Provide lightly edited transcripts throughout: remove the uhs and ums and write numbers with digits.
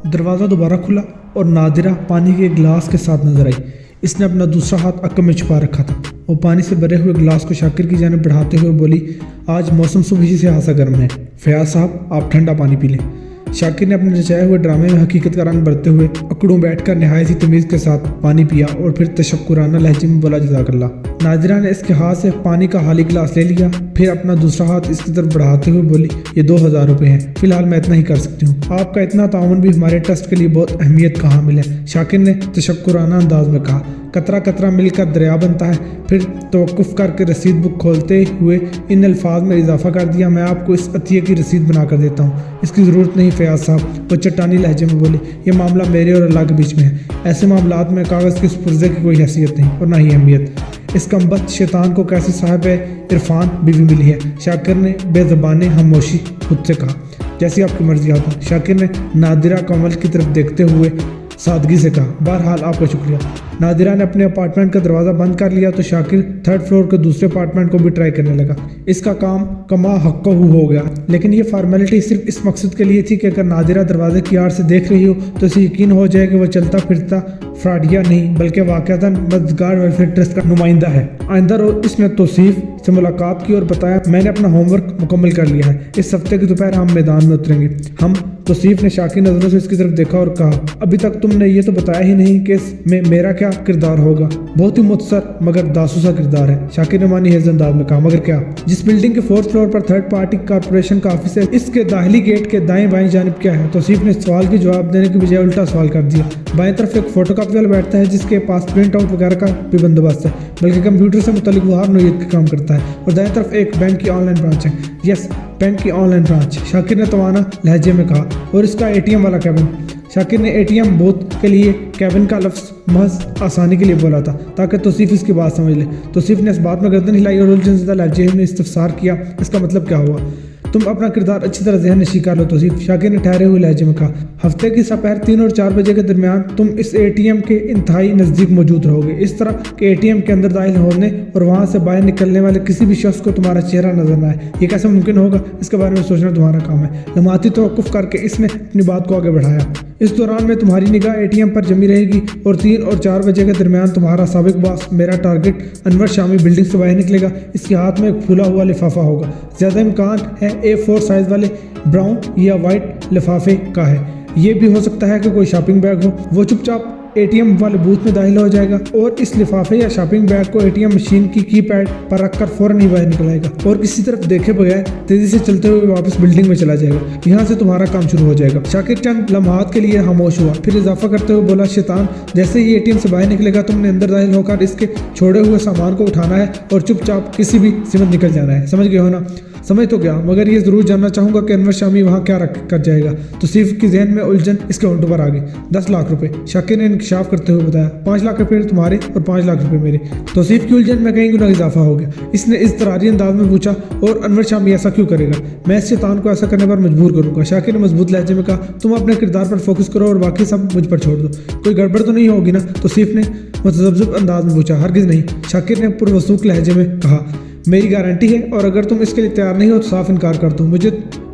दरवाज़ा दोबारा खुला और नादिरा पानी के एक गिलास के साथ नजर आई। इसने अपना दूसरा हाथ अक्कम में छुपा रखा था। वो पानी से भरे हुए गिलास को शाकिर की जानिब बढ़ाते हुए बोली, आज मौसम सुबह ही से खासा गर्म है, फयाज साहब आप ठंडा पानी पी लें। शाकिर ने अपने रचाए हुए ड्रामे में हकीकत का रंग भरते हुए अकड़ों बैठकर नहायत ही तमीज़ के साथ पानी पिया और फिर तशक्कुराना लहजे में बोला, जज़ाकल्लाह। नादिरा ने इसके हाथ से पानी का खाली गिलास ले लिया, फिर अपना दूसरा हाथ इसकी तरफ बढ़ाते हुए बोली, ये 2000 रुपये हैं, फिलहाल मैं इतना ही कर सकती हूँ। आपका इतना ताउन भी हमारे ट्रस्ट के लिए बहुत अहमियत का हामिल है, शाकिर ने तशक्कुराना अंदाज में कहा। कतरा कतरा मिलकर दरिया बनता है। फिर तवक्कुफ करके रसीद बुक खोलते हुए इन अल्फाज में इजाफा कर दिया, मैं आपको इस अतिये की रसीद बना कर देता हूँ, इसकी ज़रूरत नहीं फयाज साहब। वो चट्टानी लहजे में बोले, ये मामला मेरे और अल्लाह के बीच में है, ऐसे मामलात में कागज़ के इस पुर्जे की कोई हैसियत नहीं और ना ही अहमियत। इस कमबख्त शैतान को कैसे साहिब इरफान बीवी मिली है? शाकिर ने बेज़बाने खामोशी खुद से कहा। जैसी आपकी मर्जी आता। शाकिर ने नादिरा कमल की तरफ देखते हुए सादगी से कहा, बहरहाल आपका शुक्रिया। नादिरा ने अपने अपार्टमेंट का दरवाज़ा बंद कर लिया तो शाकिर थर्ड फ्लोर के दूसरे अपार्टमेंट को भी ट्राई करने लगा। इसका काम कमा हक्को हो गया, लेकिन ये फॉर्मेलिटी सिर्फ इस मकसद के लिए थी कि अगर नादिरा दरवाजे की आड़ से देख रही हो तो इसे यकीन हो जाए कि वह चलता फिरता फ्रॉडिया नहीं बल्कि वाक़अतन मददगार वेलफेयर ट्रस्ट का नुमाइंदा है। आइंदा रोज इसने तौसीफ से मुलाकात की और बताया, मैंने अपना होमवर्क मुकम्मल कर लिया है, इस हफ्ते की दोपहर हम मैदान में उतरेंगे। हम तौसीफ ने शाकिर नज़रों से इसकी तरफ देखा और कहा, अभी तक तुमने ये तो बताया ही नहीं कि इसमें मेरा क्या किरदार होगा। बहुत ही मुख्तसर मगर दासूसा किरदार है, शाकिर ने मानी हेज़ अंदाज में कहा। मगर क्या? जिस बिल्डिंग के 4th फ्लोर पर थर्ड पार्टी कारपोरेशन का ऑफिस है, इसके दाखिली गेट के दाएं बाएं जानिब क्या है? तौसीफ ने सवाल की जवाब देने की बजाय उल्टा सवाल कर दिया। बाएं तरफ एक फोटोकॉपी वाला बैठता है जिसके पास प्रिंट आउट वगैरह का भी बंदोबस्त है, बल्कि कंप्यूटर से मुतल्लिक वो हर नौयत का काम करता है। और दाएं तरफ एक बैंक की ऑनलाइन ब्रांच है। यस, बैंक की ऑनलाइन ब्रांच, शाकिर ने तवाना लहजे में कहा। और इसका ATM वाला कैबिन। शाकिर ने ATM बूथ के लिए कैबिन का लफ्ज़ महज आसानी के लिए बोला था ताकि तौसीफ इसकी बात समझ ले। तौसीफ ने इस बात में गर्दन हिलाई और उलझनज़दा लहजे में इस्तफसार किया, इसका मतलब क्या हुआ? तुम अपना किरदार अच्छी तरह ज़हन नशी कर लो तौसीफ, शाकिर ने ठहरे हुए लहजे में कहा। हफ्ते की दोपहर 3 और 4 बजे के दरमियान तुम इस ATM के इंतहाई नज़दीक मौजूद रहोगे। इस तरह के ATM के अंदर दाखिल होने और वहाँ से बाहर निकलने वाले किसी भी शख्स को तुम्हारा चेहरा नजर न आए। ये कैसे मुमकिन होगा? इसके बारे में सोचना तुम्हारा काम है। लम्हाती तवक्कुफ करके इसने अपनी बात को आगे बढ़ाया। इस दौरान में तुम्हारी निगाह ATM पर जमी रहेगी और 3 और 4 बजे के दरमियान तुम्हारा साबिक बॉस, मेरा टारगेट अनवर शामी, बिल्डिंग से बाहर निकलेगा। इसके हाथ में एक फूला हुआ लिफाफा होगा। ज़्यादा इम्कान है A4 साइज़ वाले ब्राउन या वाइट लिफाफे का है। ये भी हो सकता है कि कोई शॉपिंग बैग हो। वो चुपचाप ATM वाले बूथ में दाखिल हो जाएगा और इस लिफाफे या शॉपिंग बैग को ATM मशीन की कीपैड पर रखकर फौरन ही बाहर निकलाएगा और किसी तरफ देखे बगैर तेजी से चलते हुए वापस बिल्डिंग में चला जाएगा। यहाँ से तुम्हारा काम शुरू हो जाएगा। शाकिर चंद लम्हात के लिए खामोश हुआ, फिर इजाफा करते हुए बोला, शैतान, जैसे ही ATM से बाहर निकलेगा तुमने अंदर दाखिल होकर इसके छोड़े हुए सामान को उठाना है और चुपचाप किसी भी सिमत निकल जाना है। समझ गए हो ना? समझ तो गया, मगर ये ज़रूर जानना चाहूँगा कि अनवर शामी वहाँ क्या रख कर जाएगा। तौसीफ की जहन में उलझन इसके होंठों पर आ गई। 10 लाख रुपए, शाकिर ने इंकशाफ करते हुए बताया। 5 लाख रुपये तुम्हारे और 5 लाख रुपए मेरे। तौसीफ की उलझन में कहीं गुना इजाफा हो गया। इसने इस तरारी अंदाज में पूछा, और अनवर शामी ऐसा क्यों करेगा? मैं इस शैतान को ऐसा करने पर मजबूर करूँगा। शाकिर ने मजबूत लहजे में कहा, तुम अपने किरदार पर फोकस करो और बाकी सब मुझ पर छोड़ दो। कोई गड़बड़ तो नहीं होगी ना? तौसीफ ने मुतज़ब्ज़िब अंदाज में पूछा। हरगिज़ नहीं, शाकिर ने पुरवसूख लहजे में कहा। मेरी गारंटी है, और अगर तुम इसके लिए तैयार नहीं हो तो साफ इनकार कर दो।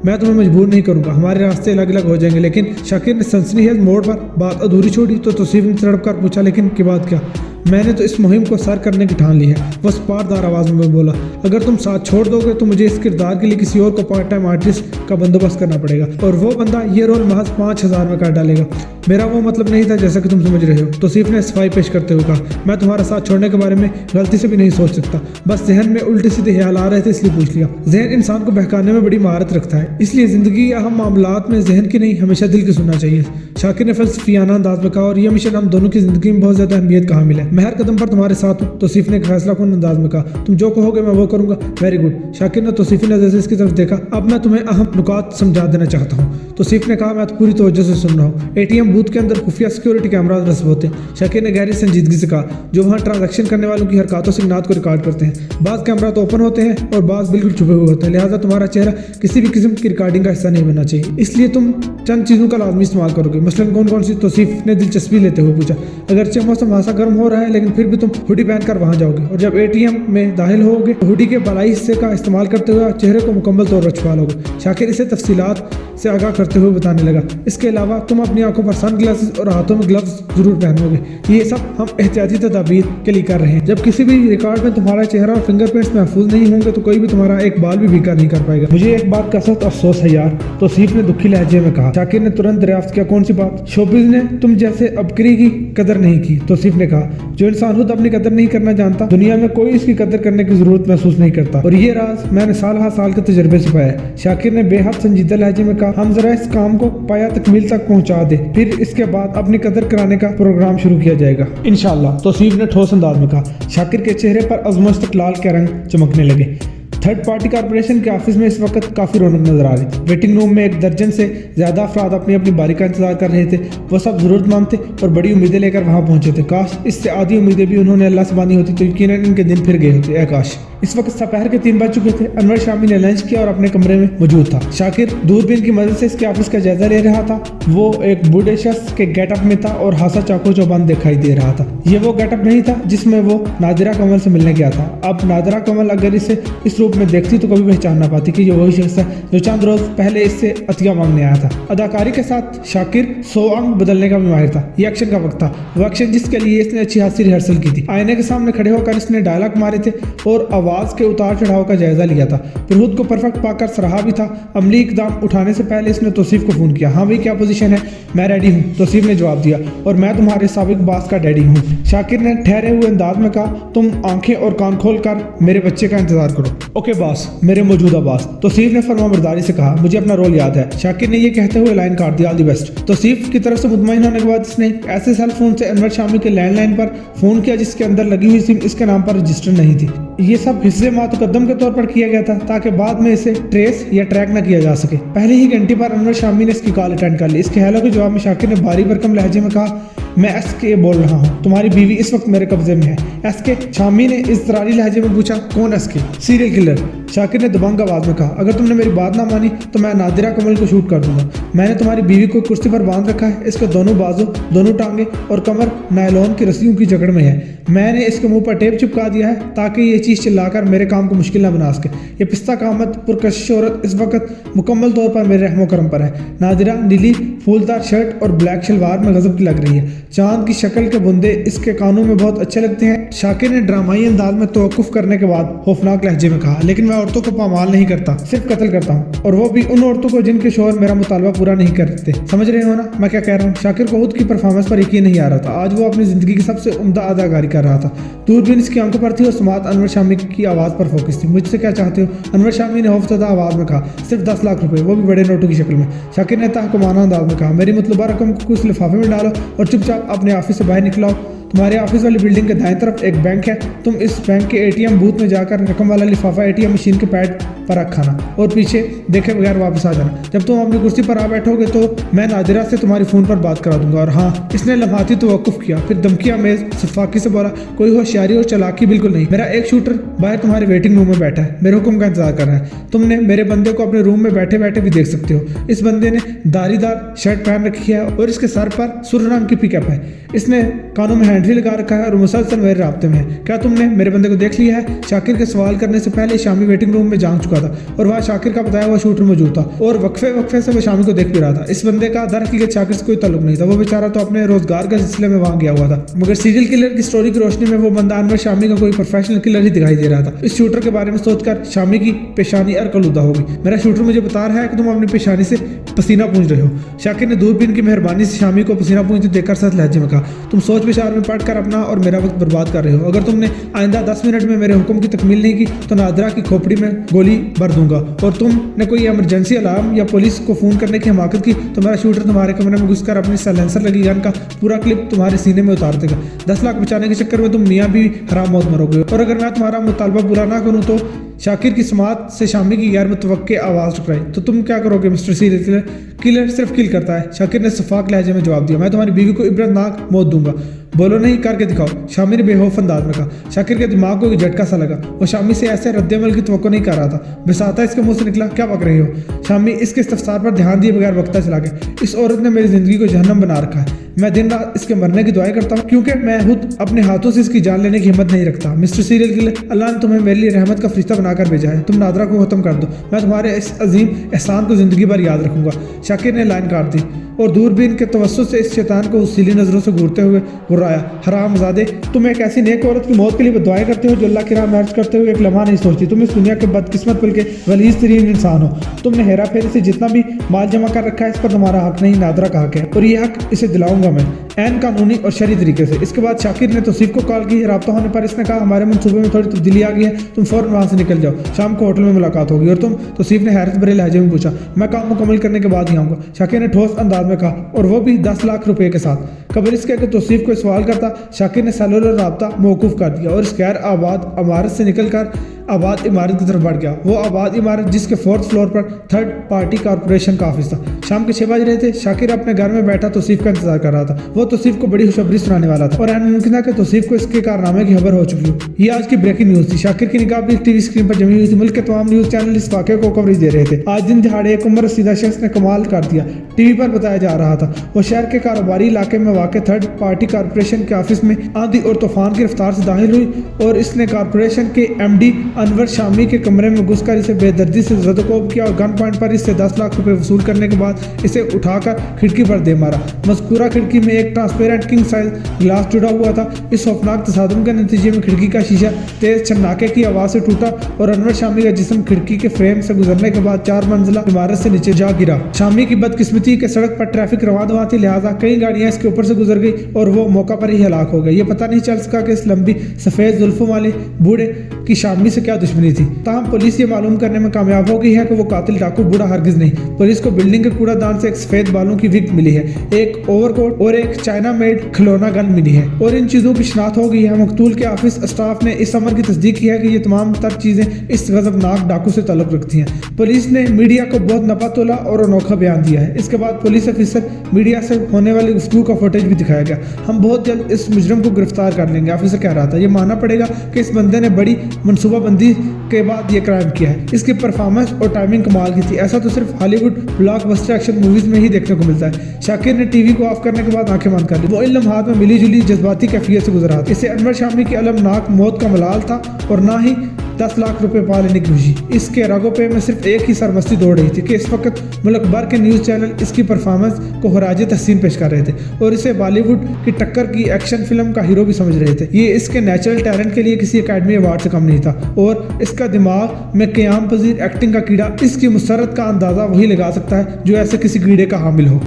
मैं तुम्हें मजबूर नहीं करूंगा, हमारे रास्ते अलग अलग हो जाएंगे। लेकिन शाकिर ने सनसनीखेज मोड़ पर बात अधूरी छोड़ी तो तौसीफ ने तड़प कर पूछा, लेकिन के बाद क्या? मैंने तो इस मुहिम को सर करने की ठान ली है। वो स्पारदार आवाज़ में बोला, अगर तुम साथ छोड़ दोगे तो मुझे इस किरदार के लिए किसी और को पार्ट टाइम आर्टिस्ट का बंदोबस्त करना पड़ेगा और वो बंदा ये रोल महज 5000 में कर डालेगा। मेरा वो मतलब नहीं था जैसा कि तुम समझ रहे हो। तौसीफ ने सफाई पेश करते हुए कहा, मैं तुम्हारा साथ छोड़ने के बारे में गलती से भी नहीं सोच सकता, बस जहन में उल्टे सीधे ख्याल आ रहे थे इसलिए पूछ लिया। जहन इंसान को बहकाने में बड़ी महारत रखता है, इसलिए ज़िंदगी या अहम मामलात में जहन की नहीं हमेशा दिल की सुनना चाहिए, शाकिर ने फलसफियाना अंदाज में कहा। और यह मिशन हम दोनों की ज़िंदगी में बहुत ज़्यादा अहमियत का हामिल है। मैं हर कदम पर तुम्हारे साथ हूँ, तौसीफ ने फैसलाकुन अंदाज में कहा। तुम जो कहोगे मैं वो करूँगा। वेरी गुड, शाकिर ने तौसीफी नज़र से इसकी तरफ देखा। अब मैं तुम्हें अहम नुकात समझा देना चाहता हूँ। तौसीफ ने कहा, मैं तो पूरी तवज्जो से सुन रहा हूँ। ATM बूथ के अंदर खुफिया सिक्योरिटी कैमरा नस्ब होते हैं, शाकिर ने गहरी संजीदगी से कहा, जो वहाँ ट्रांजैक्शन करने वालों की हरकतों से नात को रिकॉर्ड करते हैं। बाज़ कैमरा तो ओपन होते हैं और बाज़ बिल्कुल छुपे हुए होते हैं, लिहाजा तुम्हारा चेहरा किसी भी किस्म की रिकॉर्डिंग का हिस्सा नहीं बनना चाहिए। इसलिए तुम चंद चीज़ों का लाजमी इस्तेमाल करोगे। मसलन कौन कौन सी? तौसीफ ने दिलचस्पी लेते हुए पूछा। अगरचे मौसम खासा गर्म हो रहा है, लेकिन फिर भी तुम हुडी पहन कर वहाँ जाओगे और जब ATM में दाखिल होगे तो हुडी के बालाई हिस्से का इस्तेमाल करते हुए चेहरे को मुकम्मल तौर पर छुपा लोगे। शाकिर इसे तफसीलात से आगाह करते हुए बताने लगा। इसके अलावा तुम अपनी आंखों पर सन ग्लासेस और हाथों में ग्लव्स जरूर पहनोगे। ये सब हम एहतियाती तदाबीर के लिए कर रहे हैं। जब किसी भी रिकॉर्ड में तुम्हारा चेहरा और फिंगरप्रिंट्स महफूज नहीं होंगे तो कोई भी तुम्हारा एक बाल भी भीगा नहीं कर पाएगा। मुझे एक बात का सख्त अफसोस है यार, तौसीफ ने दुखी लहजे में कहा। शाकिर ने तुरंत दरियाफ्त किया, कौन सी बात? शोबिज़ ने तुम जैसे अबकरी की कदर नहीं की। तौसीफ ने कहा, जो इंसान खुद अपनी कदर नहीं करना जानता दुनिया में कोई इसकी कदर करने की जरूरत महसूस नहीं करता, और ये राज मैंने साल हर साल के तजर्बे से पाया है। शाकिर ने बेहद संजीदा लहजे में कहा, हम जरा इस काम को पाया तकमील तक पहुंचा दे, फिर इसके बाद अपनी कदर कराने का प्रोग्राम शुरू किया जाएगा इंशाअल्लाह। तौसीफ ने ठोस अंदाज में कहा। शाकिर के चेहरे पर अज़्म इस्तक़लाल के रंग चमकने लगे। थर्ड पार्टी कॉर्पोरेशन के ऑफिस में इस वक्त काफ़ी रौनक नजर आ रही थी। वेटिंग रूम में एक दर्जन से ज़्यादा अफराद अपनी अपनी बारी का इंतजार कर रहे थे। वो सब ज़रूरतमंद थे और बड़ी उम्मीदें लेकर वहाँ पहुंचे थे। काश इससे आधी उम्मीदें भी उन्होंने अल्लाह से बांधी होती तो यकीनन इनके दिन फिर गए होते। काश। इस वक्त दोपहर के 3 बज चुके थे। अनवर शामी ने लंच किया और अपने कमरे में मौजूद था। शाकिर दूरबीन की मदद से इसके ऑफिस का जायजा ले रहा था। वो एक बूढ़े शख्स के गेटअप में था और हासा चाको चौबंद दिखाई दे रहा था। ये वो गेटअप नहीं था जिसमें वो नादिरा कमल से मिलने गया था। अब नादिरा कमल अगर इसे इस रूप में देखती तो कभी पहचान ना पाती कि ये वही शख्स है जो चंद रोज पहले इससे अतिया मांगने आया था। अदाकारी के साथ शाकिर 100 अंक बदलने का भी माहिर था। ये एक्शन का वक्त था, वो एक्शन जिसके लिए इसने अच्छी खासी रिहर्सल की थी। आईने के सामने खड़े होकर इसने डायलॉग मारे थे और आवाज के उतार चढ़ाव का जायजा लिया था। फिर खुद को परफेक्ट पाकर सराहा भी था। अमली इकदाम उठाने से पहले इसने तौसीफ को फोन किया। हाँ भाई, क्या पोजीशन है? मैं रेडी हूँ, तौसीफ ने जवाब दिया, और मैं तुम्हारे साबिक बास का डैडी हूँ। शाकिर ने ठहरे हुए अंदाज में कहा, तुम आंखें और कान खोल कर मेरे बच्चे का इंतजार करो। ओके बास, मेरे मौजूदा बास, तौसीफ ने फरमाबरदारी से कहा। मुझे अपना रोल याद है। शाकिर ने यह कहते हुए लाइन काट दिया, ऑल द बेस्ट। तौसीफ की तरफ से मुतमईन होने के बाद इसने ऐसे सेल फोन से अनवर शामी के लैंडलाइन पर फोन किया जिसके अंदर लगी हुई सिम इसके नाम पर रजिस्टर नहीं थी। ये सब हिस्से मातुकद्दम के तौर पर किया गया था ताकि बाद में इसे ट्रेस या ट्रैक न किया जा सके। पहले ही घंटे पर अनवर शामी ने इसकी कॉल अटेंड कर ली। इसके हेलो के जवाब में शाकिर ने भारी भरकम लहजे में कहा, मैं SK बोल रहा हूँ, तुम्हारी बीवी इस वक्त मेरे कब्जे में है। SK? शामी ने इज़रारी लहजे में पूछा, कौन SK? सीरियल किलर, शाकिर ने दबंग आवाज में कहा। अगर तुमने मेरी बात ना मानी तो मैं नादिरा कमल को शूट कर दूंगा। मैंने तुम्हारी बीवी को कुर्सी पर बांध रखा है। इसके दोनों बाजू, दोनों टांगे और कमर नायलॉन की रस्सियों की जकड़ में है। मैंने इसके मुंह पर टेप चिपका दिया है ताकि ये चीज़ चिल्लाकर मेरे काम को मुश्किल ना बना सके। ये पिस्ता कामत पुरकशिश औरत इस वक्त मुकम्मल तौर पर मेरे रहमो करम पर है। नादिरा नीली फूलदार शर्ट और ब्लैक शलवार में गजब की लग रही है। चांद की शक्ल के बुंदे इसके कानों में बहुत अच्छे लगते हैं। शाकिर ने ड्रामाई अंदाज में तवक्कुफ करने के बाद खौफनाक लहजे में कहा, लेकिन मैं औरतों को पामाल नहीं करता, सिर्फ कत्ल करता हूँ, और वो भी उन औरतों को जिनके शोहर मेरा मुतालबा पूरा नहीं करते। समझ रहे हो ना मैं क्या कह रहा हूँ? शाकिर को खुद की परफॉर्मेंस पर यकीन नहीं आ रहा था। आज वो अपनी जिंदगी की सबसे उम्दा अदाकारी कर रहा था। दूरबीन इसकी आंखों पर थी और समात अनवर शामी की आवाज पर फोकस थी। मुझसे क्या चाहते हो? अनवर शामी ने खौफजदा आवाज में कहा। सिर्फ 10 लाख रुपए, वो भी बड़े नोटों की शक्ल में। शाकिर ने तहकुमाना अंदाज में कहा, मेरी मतलूबा रकम को कुछ लिफाफे में डालो और चुपचाप अपने ऑफिस से बाहर निकलाओ। तुम्हारे ऑफिस वाली बिल्डिंग के दाएं तरफ एक बैंक है। तुम इस बैंक के ATM बूथ में जाकर रकम वाला लिफाफा ATM मशीन के पैड पर रखाना और पीछे देखे बगैर वापस आ जाना। जब तुम अपनी कुर्सी पर आ बैठोगे तो मैं नादिरा से तुम्हारी फ़ोन पर बात करा दूंगा। और हाँ, इसने लम्हाती तवक्कुफ किया, फिर धमकिया मेज सफाकी से बोला, कोई होशियारी और चालाकी बिल्कुल नहीं। मेरा एक शूटर बाहर तुम्हारे वेटिंग रूम में बैठा है, मेरे हुक्म का इंतजार कर रहा है। तुमने मेरे बंदे को अपने रूम में बैठे बैठे भी देख सकते हो। इस बंदे ने दारीदार शर्ट पहन रखी है और इसके सर पर सुर्ख रंग की पिकअप है। इसने कानों में हैंड फ्री लगा रखा है और मुसलसल मेरे राब्ते में है। क्या तुमने मेरे बंदे को देख लिया है? शाकिर के सवाल करने से पहले शामी वेटिंग रूम में जांच चुका था और वहाँ शाकिर का बताया हुआ शूटर मौजूद था और वक्फे से वो शामी को देख भी रहा था। इस बंदे का दरअसल शाकिर से कोई ताल्लुक नहीं था। वो बेचारा तो अपने रोजगार के सिलसिले में वहाँ गया हुआ था, मगर सीरियल किलर की स्टोरी की रोशनी में वो बंदा अनवर शामी का कोई प्रोफेशनल किलर ही दिखाई दे रहा था। इस शूटर के बारे में सोचकर शामी की पेशानी अरकलूदा हो गई। मेरा शूटर मुझे बता रहा है कि तुम अपनी पेशानी से पसीना पूंछ रहे हो। शाकिर ने दूरबीन की मेहरबानी से शामी को पसीना पूंछते देखकर सच लहजे में कहा, तुम सोच विचार में पढ़कर अपना और मेरा वक्त बर्बाद कर रहे हो। अगर तुमने आइंदा 10 मिनट में मेरे हुक्म की तकमील नहीं की तो नादिरा की खोपड़ी में गोली भर दूंगा, और तुमने कोई इमरजेंसी अलार्म या पुलिस को फोन करने की हिमाकत की तो मेरा शूटर तुम्हारे कमरे में घुसकर अपनी साइलेंसर लगी गन का पूरा क्लिप तुम्हारे सीने में उतार देगा। 10 लाख बचाने के चक्कर में तुम मियाँ भी हराम मौत मरोगे, और अगर मैं तुम्हारा मुतालबा पूरा ना करूँ तो शाकिर की समात से शामी की गैर मुतवक्के आवाज़ टकराई तो तुम क्या करोगे मिस्टर सीरियल किलर? किलर सिर्फ किल करता है, शाकिर ने सफाक लहजे में जवाब दिया। मैं तुम्हारी बीवी को इबरतनाक मौत दूंगा। बोलो नहीं, करके दिखाओ, शामी ने बेखौफ अंदाज में कहा। शाकिर के दिमाग को एक झटका सा लगा। वो शामी से ऐसे रद्दमल की तवक्को नहीं कर रहा था। बिसाता इसके मुंह से निकला, क्या बक रही हो? शामी इसके इस्तफसार पर ध्यान दिए बगैर बकता चला गया। इस औरत ने मेरी जिंदगी को जहन्नम बना रखा है। میں دن رات اس کے مرنے کی دعائیں کرتا ہوں کیونکہ میں خود اپنے ہاتھوں سے اس کی جان لینے کی ہمت نہیں رکھتا۔ مسٹر سیریل کلر، اللہ نے تمہیں میرے لیے رحمت کا فرشتہ بنا کر بھیجا ہے، تم نادرہ کو ختم کر دو، میں تمہارے اس عظیم احسان کو زندگی بھر یاد رکھوں گا۔ شاکر نے لائن کاٹ دی اور دوربین کے توسط سے اس شیطان کو حسیلی نظروں سے گھورتے ہوئے گرایا۔ حرام زادے، تم ایک ایسی نیک عورت کی موت کے لیے دعائیں کرتے ہو جو اللہ کی راہ میں عرض کرتے ہوئے ایک لمحہ نہیں سوچتی۔ تم اس دنیا کے بدقسمت بلکہ غلیظ ترین انسان ہو۔ تم نے ہیرا پھیری سے جتنا بھی مال جمع کر رکھا ہے اس پر تمہارا حق نہیں، نادرہ کا حق ہے، اور یہ حق اسے دلاؤں گا میں عین قانونی اور شرعی طریقے سے۔ اس کے بعد شاکر نے توصیف کو کال کی۔ رابطہ ہونے پر اس نے کہا ہمارے منصوبے میں تھوڑی تبدیلی آ گئی ہے، تم فوراً وہاں سے نکل جاؤ، شام کو ہوٹل میں ملاقات ہوگی۔ اور تم؟ توصیف نے حیرت بھرے لہجے میں پوچھا۔ میں کام مکمل کرنے کے بعد ہی آؤں گا، شاکر نے ٹھوس انداز میں کہا، اور وہ بھی 10 لاکھ روپے کے ساتھ۔ قبل اس کے کہ توصیف کو سوال کرتا، شاکر نے سیلولر رابطہ موقوف کر دیا اور اس غیر آباد عمارت سے نکل کر آباد عمارت کی طرف بڑھ گیا۔ وہ آباد عمارت جس کے 4th فلور پر 3rd پارٹی کارپوریشن کا آفس تھا۔ شام کے 6 بج رہے تھے۔ شاکر اپنے گھر میں بیٹھا توصیف کا انتظار کر رہا تھا۔ وہ توصیف کو بڑی خوشخبری سنانے والا تھا اور عین ممکن تھا کہ توصیف کو اس کے کارنامے کی خبر ہو چکی ہو۔ یہ آج کی بریکنگ نیوز تھی۔ شاکر کی نگاہ بھی ٹی وی اسکرین پر جمی ہوئی تھی۔ ملک کے تمام نیوز چینل اس واقعے کو کوریج دے رہے تھے۔ آج دن دہاڑے ایک عمر رسیدہ شخص نے کمال کر دیا، ٹی وی پر بتایا جا رہا تھا۔ وہ شہر کے کاروباری علاقے میں واقع 3rd پارٹی کارپوریشن کے آفس میں آندھی اور طوفان کی رفتار سے داخل ہوئی اور اس نے کارپوریشن کے ایم ڈی انور شامی کے کمرے میں گھس کر اسے بے دردی سے زد و کوب کیا اور گن پوائنٹ پر اس سے 10 لاکھ روپے وصول کرنے کے بعد اسے اٹھا کر کھڑکی پر دے مارا۔ مذکورہ کھڑکی میں ایک ٹرانسپیرنٹ کنگ سائز گلاس جڑا ہوا تھا۔ اس خوفناک تصادم کے نتیجے میں کھڑکی کا شیشہ تیز چھناکے کی آواز سے ٹوٹا اور انور شامی کا جسم کھڑکی کے فریم سے گزرنے کے بعد 4 منزلہ عمارت سے نیچے جا گرا۔ شامی کی بدقسمتی کہ سڑک پر ٹریفک رواں دواں تھی، لہٰذا کئی گاڑیاں اس کے اوپر سے گزر گئی اور وہ موقع پر ہی ہلاک ہو گئے۔ یہ پتہ نہیں چل سکا کہ اس لمبی سفید زلفوں والے بوڑھے کی شامی سے کیا دشمنی تھی۔ تاہم پولیس یہ معلوم کرنے میں کامیاب ہو گئی ہے کہ وہ قاتل ڈاکو بوڑھا ہرگز نہیں۔ پولیس کو بلڈنگ کے کوڑا دان سے ایک سفید بالوں کی وگ ملی ہے، ایک اوور کوٹ اور ایک چائنا میڈ کھلونا گن ملی ہے اور ان چیزوں کی شناخت ہو گئی ہے۔ مقتول کے آفس اسٹاف نے اس امر کی تصدیق کی ہے کہ یہ تمام تر چیزیں اس غضبناک ڈاکو سے تعلق رکھتی ہیں۔ پولیس نے میڈیا کو بہت نپا تولا اور انوکھا بیان دیا ہے۔ اس کے بعد پولیس افسر میڈیا سے ہونے والی گفتگو کا فوٹیج بھی دکھایا گیا۔ ہم بہت جلد اس مجرم کو گرفتار کر لیں گے، آفیسر کہہ رہا تھا۔ یہ ماننا پڑے گا کہ اس بندے نے بڑی منصوبہ بندی کے بعد یہ کرائم کیا ہے۔ اس کی پرفارمنس اور ٹائمنگ کمال کی تھی۔ ایسا تو صرف ہالی would block buster action movies میں ہی دیکھنے کو ملتا ہے۔ شاکر نے ٹی وی کو آف کرنے کے بعد آنکھیں بند کر لی۔ وہ ان لمحات میں ملی جلی جذباتی کیفیت سے گزرا تھا۔ اسے انور شامی کی المناک موت کا ملال تھا اور نہ ہی 10 لاکھ روپے پا لینے کی خوشی۔ اس کے رگوں پہ میں صرف ایک ہی سرمستی دوڑ رہی تھی کہ اس وقت ملک بھر کے نیوز چینل اس کی پرفارمنس کو خراج تحسین پیش کر رہے تھے اور اسے بالی ووڈ کی ٹکر کی ایکشن فلم کا ہیرو بھی سمجھ رہے تھے۔ یہ اس کے نیچرل ٹیلنٹ کے لیے کسی اکیڈمی ایوارڈ سے کم نہیں تھا اور اس کا دماغ میں قیام پذیر ایکٹنگ کا کیڑا، اس کی مسرت کا اندازہ وہی لگا سکتا ہے جو ایسے کسی کیڑے کا حامل ہو۔